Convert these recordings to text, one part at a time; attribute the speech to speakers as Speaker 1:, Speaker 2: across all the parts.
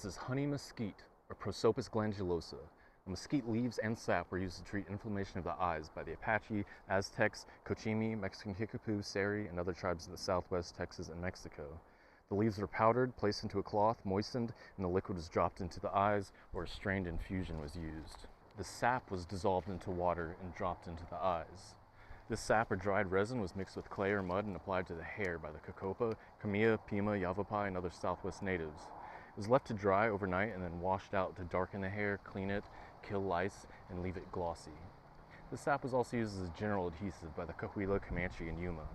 Speaker 1: This is honey mesquite, or Prosopis glandulosa. The mesquite leaves and sap were used to treat inflammation of the eyes by the Apache, Aztecs, Cochimi, Mexican Kickapoo, Seri, and other tribes in the southwest Texas and Mexico. The leaves were powdered, placed into a cloth, moistened, and the liquid was dropped into the eyes, or a strained infusion was used. The sap was dissolved into water and dropped into the eyes. This sap or dried resin was mixed with clay or mud and applied to the hair by the Cacopa, Cahuilla, Pima, Yavapai, and other southwest natives. It was left to dry overnight and then washed out to darken the hair, clean it, kill lice, and leave it glossy. The sap was also used as a general adhesive by the Coahuilla, Comanche, and Yuma.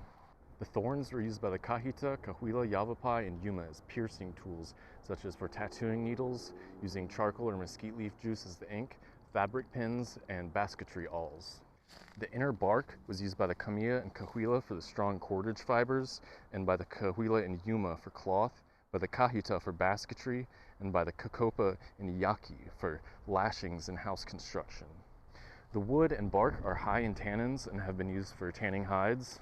Speaker 1: The thorns were used by the Cáhita, Cahuilla, Yavapai, and Yuma as piercing tools, such as for tattooing needles, using charcoal or mesquite leaf juice as the ink, fabric pins, and basketry awls. The inner bark was used by the Cahuilla and Cahuilla for the strong cordage fibers, and by the Cahuilla and Yuma for cloth, by the Cáhita for basketry, and by the Cacopa and Yaqui for lashings and house construction. The wood and bark are high in tannins and have been used for tanning hides.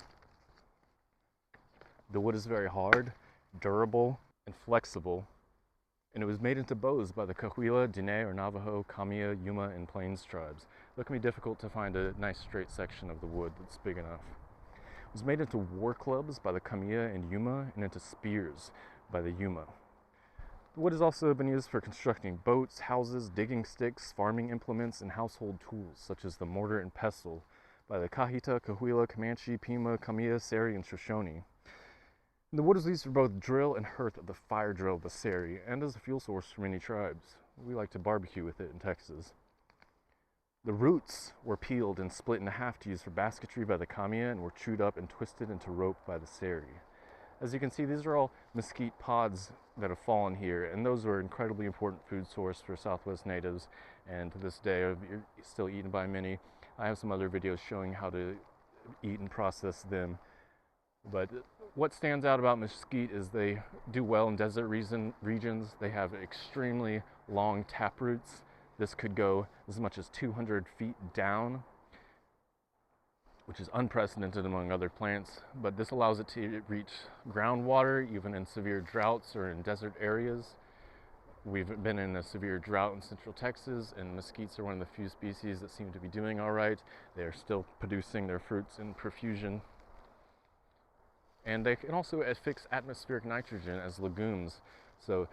Speaker 1: The wood is very hard, durable, and flexible, and it was made into bows by the Cahuilla, Diné, or Navajo, Kamiya, Yuma, and Plains tribes. It can be difficult to find a nice straight section of the wood that's big enough. It was made into war clubs by the Kamiya and Yuma, and into spears by the Yuma. The wood has also been used for constructing boats, houses, digging sticks, farming implements, and household tools, such as the mortar and pestle by the Cáhita, Cahuilla, Comanche, Pima, Kamiya, Seri, and Shoshone. The wood is used for both drill and hearth of the fire drill of the Seri, and as a fuel source for many tribes. We like to barbecue with it in Texas. The roots were peeled and split in half to use for basketry by the Kamiya and were chewed up and twisted into rope by the Seri. As you can see, these are all mesquite pods that have fallen here, and those were an incredibly important food source for Southwest natives, and to this day are still eaten by many. I have some other videos showing how to eat and process them. But what stands out about mesquite is they do well in desert regions. They have extremely long taproots. This could go as much as 200 feet down, which is unprecedented among other plants, but this allows it to reach groundwater even in severe droughts or in desert areas. We've been in a severe drought in central Texas, and mesquites are one of the few species that seem to be doing all right. They're still producing their fruits in profusion. And they can also fix atmospheric nitrogen as legumes. So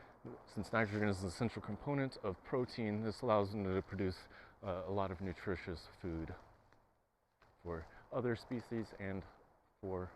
Speaker 1: since nitrogen is an essential component of protein, this allows them to produce a lot of nutritious food for other species and for